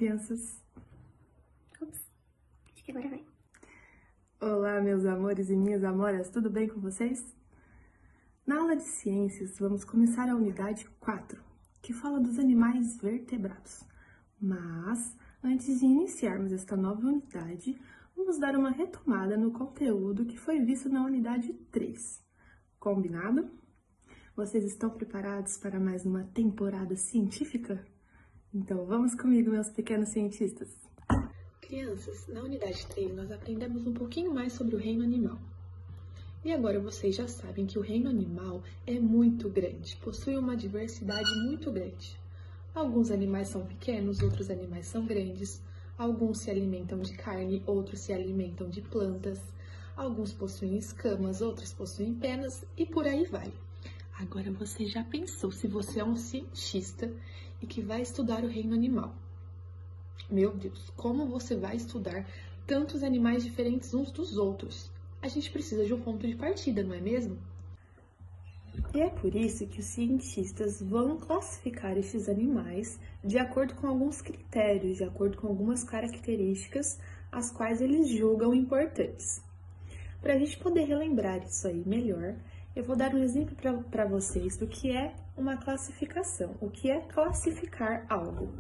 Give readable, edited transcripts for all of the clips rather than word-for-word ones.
crianças! Ops, acho que agora vai. Olá, meus amores e minhas amoras, tudo bem com vocês? Na aula de ciências, vamos começar a unidade 4, que fala dos animais vertebrados. Mas, antes de iniciarmos esta nova unidade, vamos dar uma retomada no conteúdo que foi visto na unidade 3. Combinado? Vocês estão preparados para mais uma temporada científica? Então vamos comigo, meus pequenos cientistas! Crianças, na unidade 3 nós aprendemos um pouquinho mais sobre o reino animal. E agora vocês já sabem que o reino animal é muito grande, possui uma diversidade muito grande. Alguns animais são pequenos, outros animais são grandes, alguns se alimentam de carne, outros se alimentam de plantas, alguns possuem escamas, outros possuem penas e por aí vai. Agora você já pensou se você é um cientista e que vai estudar o reino animal? Meu Deus, como você vai estudar tantos animais diferentes uns dos outros? A gente precisa de um ponto de partida, não é mesmo? E é por isso que os cientistas vão classificar esses animais de acordo com alguns critérios, de acordo com algumas características, as quais eles julgam importantes. Para a gente poder relembrar isso aí melhor, eu vou dar um exemplo para vocês do que é uma classificação, o que é classificar algo.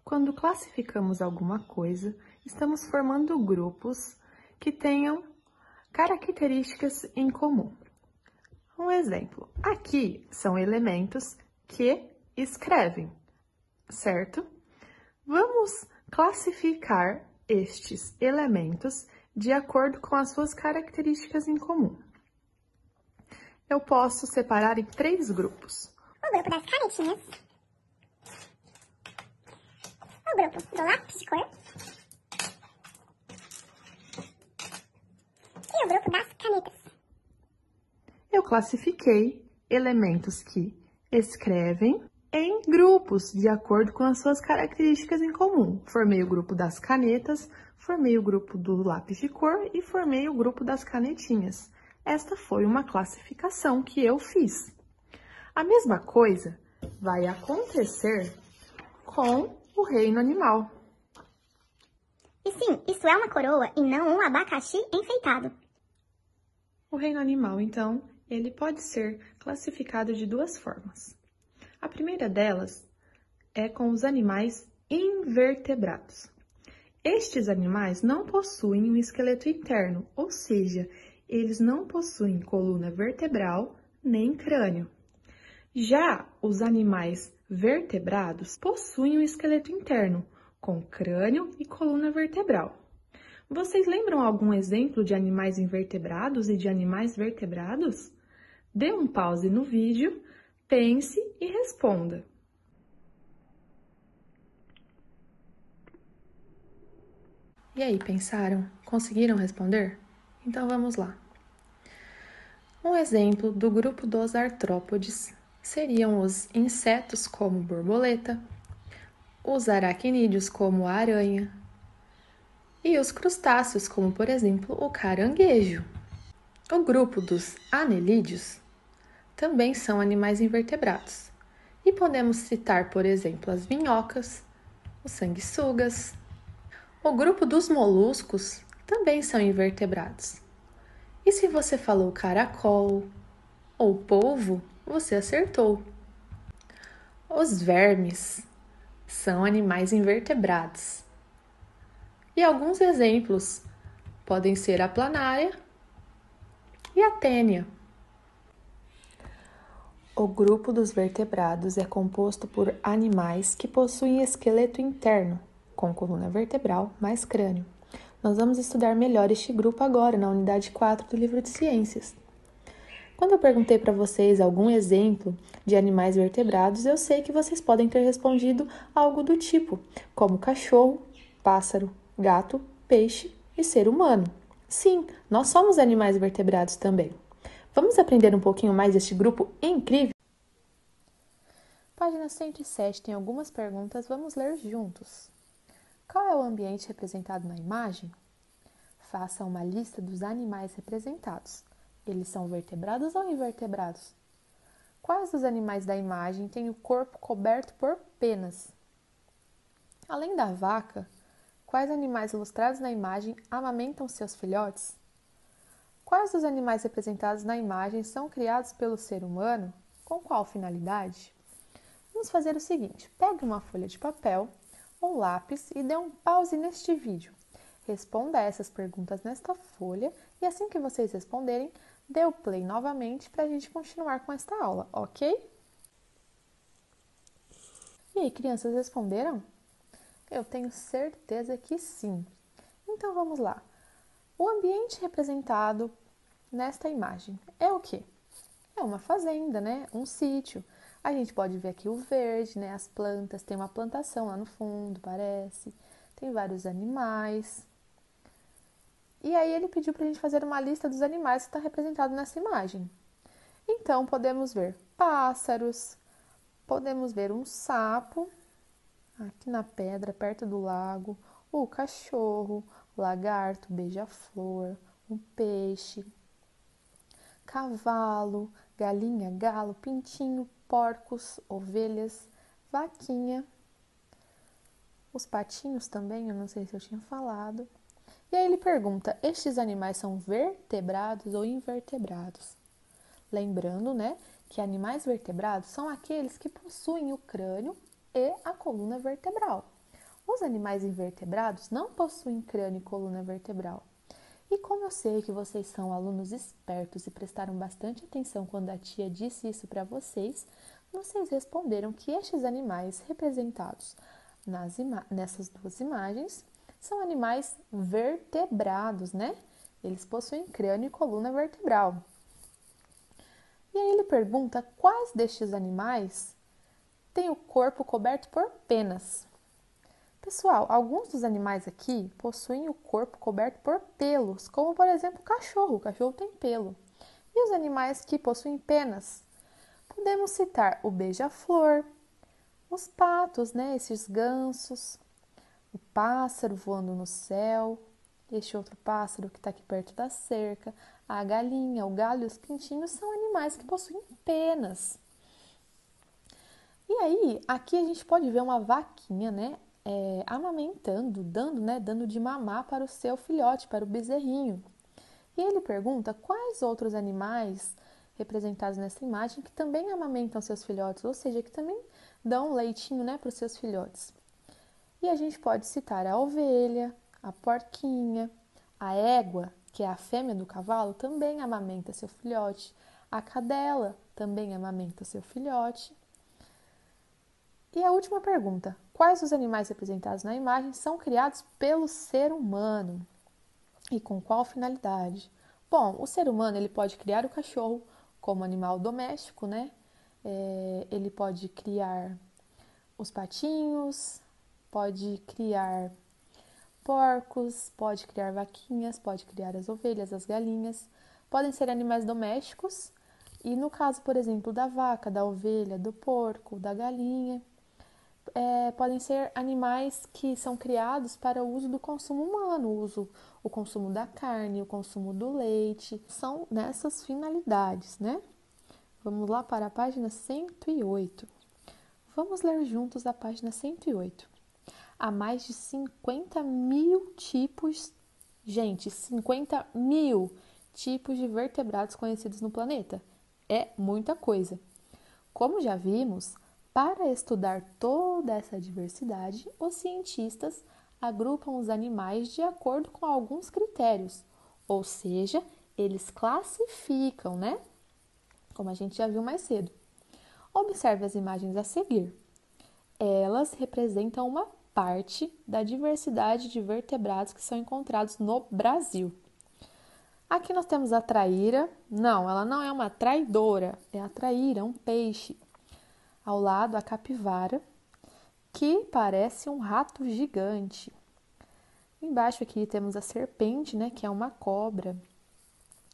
Quando classificamos alguma coisa, estamos formando grupos que tenham características em comum. Um exemplo, aqui são elementos que escrevem, certo? Vamos classificar estes elementos de acordo com as suas características em comum. Eu posso separar em 3 grupos. O grupo das canetinhas, o grupo do lápis de cor e o grupo das canetas. Eu classifiquei elementos que escrevem em grupos, de acordo com as suas características em comum. Formei o grupo das canetas, formei o grupo do lápis de cor e formei o grupo das canetinhas. Esta foi uma classificação que eu fiz. A mesma coisa vai acontecer com o reino animal. E sim, isso é uma coroa e não um abacaxi enfeitado. O reino animal, então, ele pode ser classificado de 2 formas. A primeira delas é com os animais invertebrados. Estes animais não possuem um esqueleto interno, ou seja, eles não possuem coluna vertebral nem crânio. Já os animais vertebrados possuem um esqueleto interno, com crânio e coluna vertebral. Vocês lembram algum exemplo de animais invertebrados e de animais vertebrados? Dê um pause no vídeo, pense e responda. E aí, pensaram? Conseguiram responder? Então vamos lá. Um exemplo do grupo dos artrópodes seriam os insetos como borboleta, os aracnídeos como a aranha e os crustáceos como, por exemplo, o caranguejo. O grupo dos anelídeos também são animais invertebrados e podemos citar, por exemplo, as minhocas, os sanguessugas. O grupo dos moluscos também são invertebrados. E se você falou caracol ou polvo, você acertou. Os vermes são animais invertebrados. E alguns exemplos podem ser a planária e a tênia. O grupo dos vertebrados é composto por animais que possuem esqueleto interno, com coluna vertebral mais crânio. Nós vamos estudar melhor este grupo agora, na unidade 4 do livro de ciências. Quando eu perguntei para vocês algum exemplo de animais vertebrados, eu sei que vocês podem ter respondido algo do tipo, como cachorro, pássaro, gato, peixe e ser humano. Sim, nós somos animais vertebrados também. Vamos aprender um pouquinho mais deste grupo incrível? Página 107 tem algumas perguntas, vamos ler juntos. Qual é o ambiente representado na imagem? Faça uma lista dos animais representados. Eles são vertebrados ou invertebrados? Quais dos animais da imagem têm o corpo coberto por penas? Além da vaca, quais animais ilustrados na imagem amamentam seus filhotes? Quais dos animais representados na imagem são criados pelo ser humano? Com qual finalidade? Vamos fazer o seguinte: pegue uma folha de papel ou lápis e dê um pause neste vídeo. Responda a essas perguntas nesta folha e assim que vocês responderem, dê o play novamente para a gente continuar com esta aula, ok? E aí, crianças, responderam? Eu tenho certeza que sim. Então vamos lá. O ambiente representado nesta imagem é o quê? É uma fazenda, né? Um sítio. A gente pode ver aqui o verde, né? As plantas, tem uma plantação lá no fundo, parece. Tem vários animais. E aí ele pediu para a gente fazer uma lista dos animais que está representado nessa imagem. Então podemos ver pássaros, podemos ver um sapo, aqui na pedra, perto do lago, o cachorro, lagarto, beija-flor, um peixe, cavalo, galinha, galo, pintinho, porcos, ovelhas, vaquinha, os patinhos também, eu não sei se eu tinha falado. E aí ele pergunta: estes animais são vertebrados ou invertebrados? Lembrando, né, que animais vertebrados são aqueles que possuem o crânio e a coluna vertebral. Os animais invertebrados não possuem crânio e coluna vertebral. E como eu sei que vocês são alunos espertos e prestaram bastante atenção quando a tia disse isso para vocês, vocês responderam que estes animais representados nessas duas imagens são animais vertebrados, né? Eles possuem crânio e coluna vertebral. E aí ele pergunta quais destes animais têm o corpo coberto por penas. Pessoal, alguns dos animais aqui possuem o corpo coberto por pelos, como por exemplo o cachorro. O cachorro tem pelo. E os animais que possuem penas? Podemos citar o beija-flor, os patos, né? Esses gansos, o pássaro voando no céu, este outro pássaro que está aqui perto da cerca, a galinha, o galo e os pintinhos são animais que possuem penas. E aí, aqui a gente pode ver uma vaquinha, né? Amamentando, dando de mamar para o seu filhote, para o bezerrinho. E ele pergunta quais outros animais representados nessa imagem que também amamentam seus filhotes, ou seja, que também dão leitinho, né, para os seus filhotes. E a gente pode citar a ovelha, a porquinha, a égua, que é a fêmea do cavalo, também amamenta seu filhote. A cadela também amamenta seu filhote. E a última pergunta: quais os animais representados na imagem são criados pelo ser humano? E com qual finalidade? Bom, o ser humano ele pode criar o cachorro como animal doméstico, né? Ele pode criar os patinhos, pode criar porcos, pode criar vaquinhas, pode criar as ovelhas, as galinhas. Podem ser animais domésticos e no caso, por exemplo, da vaca, da ovelha, do porco, da galinha, podem ser animais que são criados para o uso do consumo humano, o consumo da carne, o consumo do leite, são nessas finalidades, né? Vamos lá para a página 108. Vamos ler juntos a página 108. Há mais de 50 mil tipos, gente, 50 mil tipos de vertebrados conhecidos no planeta. É muita coisa. Como já vimos, para estudar toda essa diversidade, os cientistas agrupam os animais de acordo com alguns critérios, ou seja, eles classificam, né? Como a gente já viu mais cedo. Observe as imagens a seguir. Elas representam uma parte da diversidade de vertebrados que são encontrados no Brasil. Aqui nós temos a traíra. Não, ela não é uma traidora, é a traíra, um peixe. Ao lado, a capivara, que parece um rato gigante. Embaixo aqui temos a serpente, né, que é uma cobra.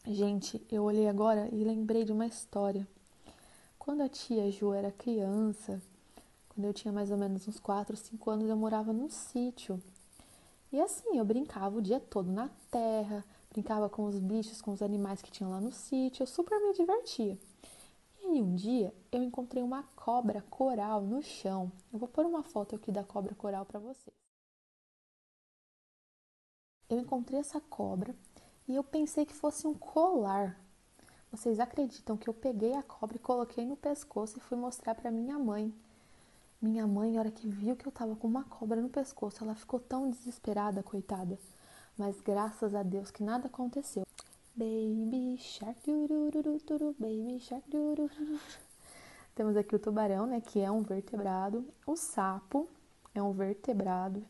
Gente, eu olhei agora e lembrei de uma história. Quando a tia Ju era criança, quando eu tinha mais ou menos uns 4, 5 anos, eu morava num sítio. E assim, eu brincava o dia todo na terra, brincava com os bichos, com os animais que tinham lá no sítio, eu super me divertia. E aí um dia eu encontrei uma cobra coral no chão. Eu vou pôr uma foto aqui da cobra coral para vocês. Eu encontrei essa cobra e eu pensei que fosse um colar. Vocês acreditam que eu peguei a cobra e coloquei no pescoço e fui mostrar para minha mãe? Minha mãe, na hora que viu que eu tava com uma cobra no pescoço, ela ficou tão desesperada, coitada. Mas graças a Deus que nada aconteceu. Baby shark, durururu, baby shark, durururu. Temos aqui o tubarão, né, que é um vertebrado. O sapo é um vertebrado.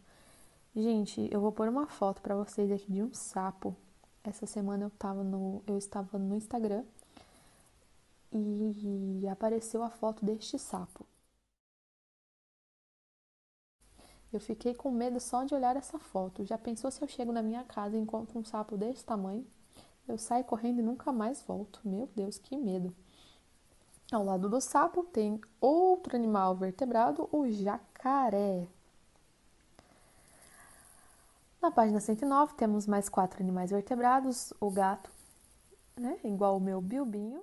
Gente, eu vou pôr uma foto para vocês aqui de um sapo. Essa semana eu estava no Instagram e apareceu a foto deste sapo. Eu fiquei com medo só de olhar essa foto. Já pensou se eu chego na minha casa e encontro um sapo desse tamanho? Eu saio correndo e nunca mais volto. Meu Deus, que medo. Ao lado do sapo tem outro animal vertebrado, o jacaré. Na página 109 temos mais 4 animais vertebrados, o gato, né, igual o meu bilbinho.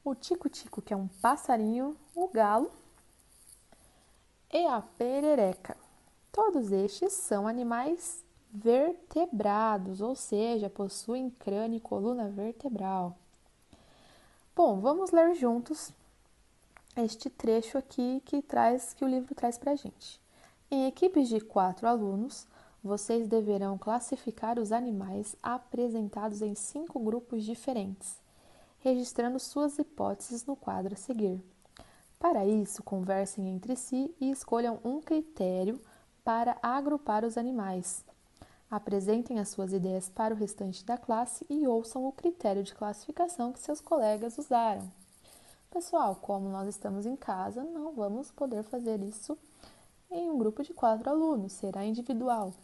O tico-tico, que é um passarinho, o galo e a perereca. Todos estes são animais vertebrados, ou seja, possuem crânio e coluna vertebral. Bom, vamos ler juntos este trecho aqui que o livro traz para a gente. Em equipes de 4 alunos, vocês deverão classificar os animais apresentados em 5 grupos diferentes, registrando suas hipóteses no quadro a seguir. Para isso, conversem entre si e escolham um critério para agrupar os animais. Apresentem as suas ideias para o restante da classe e ouçam o critério de classificação que seus colegas usaram. Pessoal, como nós estamos em casa, não vamos poder fazer isso em um grupo de 4 alunos, será individual.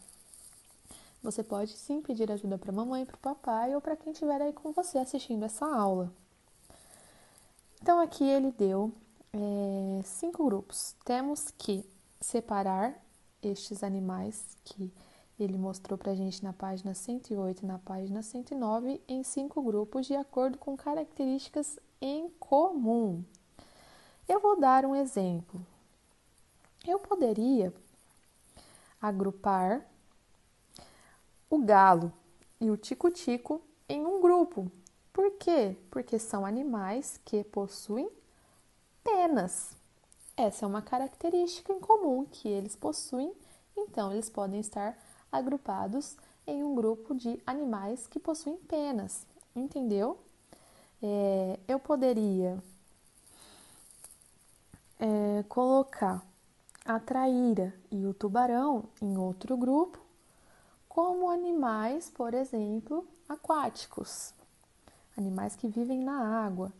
Você pode sim pedir ajuda para a mamãe, para o papai ou para quem estiver aí com você assistindo essa aula. Então, aqui ele deu 5 grupos. Temos que separar estes animais que ele mostrou para a gente na página 108 e na página 109 em 5 grupos de acordo com características em comum. Eu vou dar um exemplo. Eu poderia agrupar o galo e o tico-tico em um grupo. Por quê? Porque são animais que possuem penas. Essa é uma característica em comum que eles possuem, então eles podem estar agrupados em um grupo de animais que possuem penas, entendeu? Eu poderia colocar a traíra e o tubarão em outro grupo, como animais, por exemplo, aquáticos, animais que vivem na água.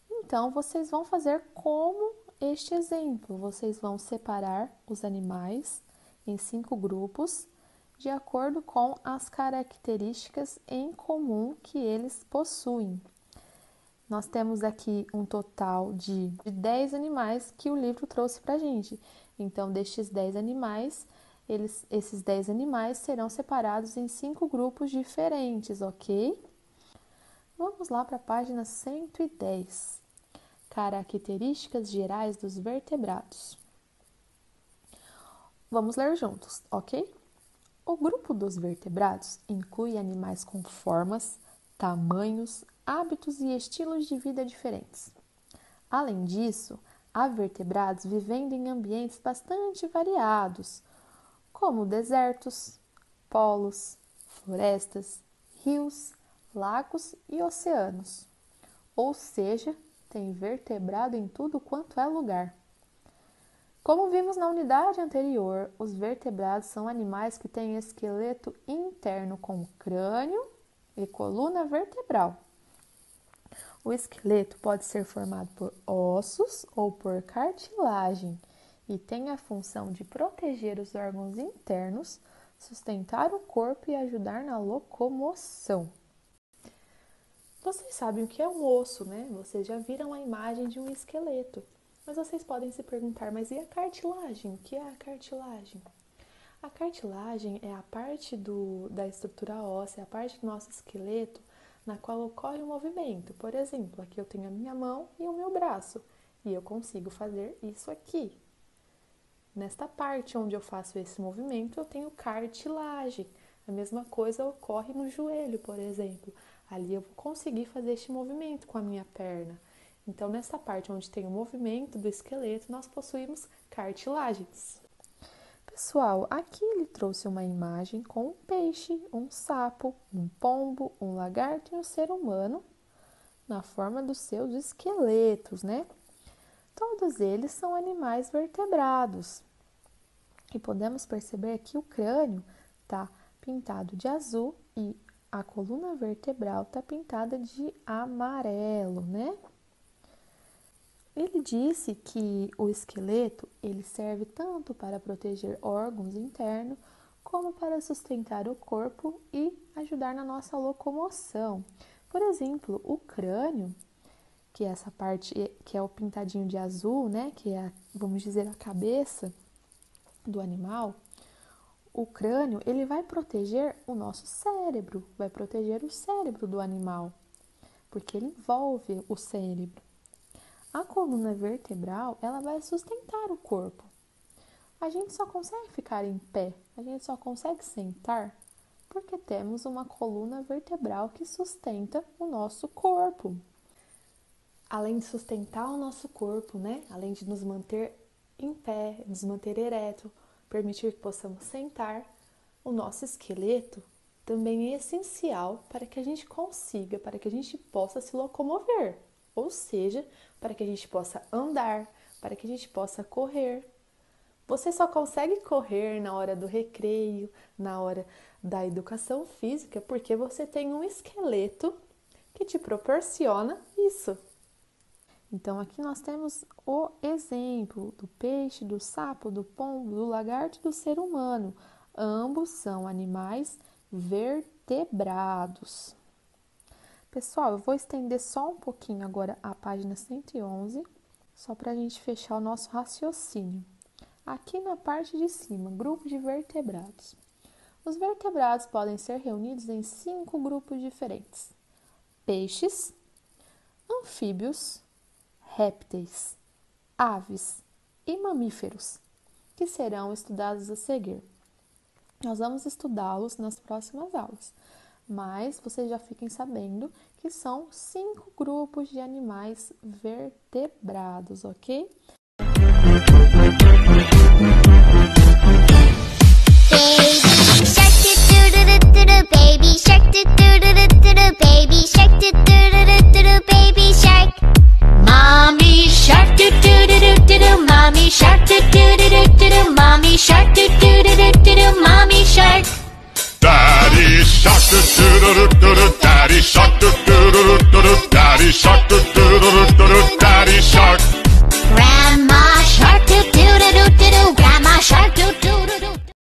Então, vocês vão fazer como este exemplo. Vocês vão separar os animais em 5 grupos, de acordo com as características em comum que eles possuem. Nós temos aqui um total de 10 animais que o livro trouxe para a gente. Então, destes 10 animais, esses 10 animais serão separados em 5 grupos diferentes, ok? Vamos lá para a página 110. Características gerais dos vertebrados. Vamos ler juntos, ok? O grupo dos vertebrados inclui animais com formas, tamanhos, hábitos e estilos de vida diferentes. Além disso, há vertebrados vivendo em ambientes bastante variados, como desertos, polos, florestas, rios, lagos e oceanos. Ou seja, tem vertebrado em tudo quanto é lugar. Como vimos na unidade anterior, os vertebrados são animais que têm esqueleto interno com crânio e coluna vertebral. O esqueleto pode ser formado por ossos ou por cartilagem e tem a função de proteger os órgãos internos, sustentar o corpo e ajudar na locomoção. Vocês sabem o que é um osso, né? Vocês já viram a imagem de um esqueleto. Mas vocês podem se perguntar, mas e a cartilagem? O que é a cartilagem? A cartilagem é a parte da estrutura óssea, a parte do nosso esqueleto na qual ocorre o movimento. Por exemplo, aqui eu tenho a minha mão e o meu braço, e eu consigo fazer isso aqui. Nesta parte onde eu faço esse movimento, eu tenho cartilagem. A mesma coisa ocorre no joelho, por exemplo. Ali eu vou conseguir fazer este movimento com a minha perna. Então, nessa parte onde tem o movimento do esqueleto, nós possuímos cartilagens. Pessoal, aqui ele trouxe uma imagem com um peixe, um sapo, um pombo, um lagarto e um ser humano na forma dos seus esqueletos, né? Todos eles são animais vertebrados. E podemos perceber que o crânio está pintado de azul e a coluna vertebral está pintada de amarelo, né? Ele disse que o esqueleto ele serve tanto para proteger órgãos internos como para sustentar o corpo e ajudar na nossa locomoção. Por exemplo, o crânio, que é essa parte que é o pintadinho de azul, né, que é, vamos dizer, a cabeça do animal, o crânio ele vai proteger o nosso cérebro, vai proteger o cérebro do animal, porque ele envolve o cérebro. A coluna vertebral, ela vai sustentar o corpo. A gente só consegue ficar em pé, a gente só consegue sentar porque temos uma coluna vertebral que sustenta o nosso corpo. Além de sustentar o nosso corpo, né? Além de nos manter em pé, nos manter ereto, permitir que possamos sentar, o nosso esqueleto também é essencial para que a gente consiga, para que a gente possa se locomover. Ou seja, para que a gente possa andar, para que a gente possa correr. Você só consegue correr na hora do recreio, na hora da educação física, porque você tem um esqueleto que te proporciona isso. Então, aqui nós temos o exemplo do peixe, do sapo, do pombo, do lagarto e do ser humano. Ambos são animais vertebrados. Pessoal, eu vou estender só um pouquinho agora a página 111, só para a gente fechar o nosso raciocínio. Aqui na parte de cima, grupo de vertebrados. Os vertebrados podem ser reunidos em 5 grupos diferentes: peixes, anfíbios, répteis, aves e mamíferos, que serão estudados a seguir. Nós vamos estudá-los nas próximas aulas, mas vocês já fiquem sabendo que são 5 grupos de animais vertebrados, ok? Baby shark, baby shark, baby shark. Mommy shark, mommy shark, mommy shark, mommy shark. Daddy shark, daddy shark, daddy shark.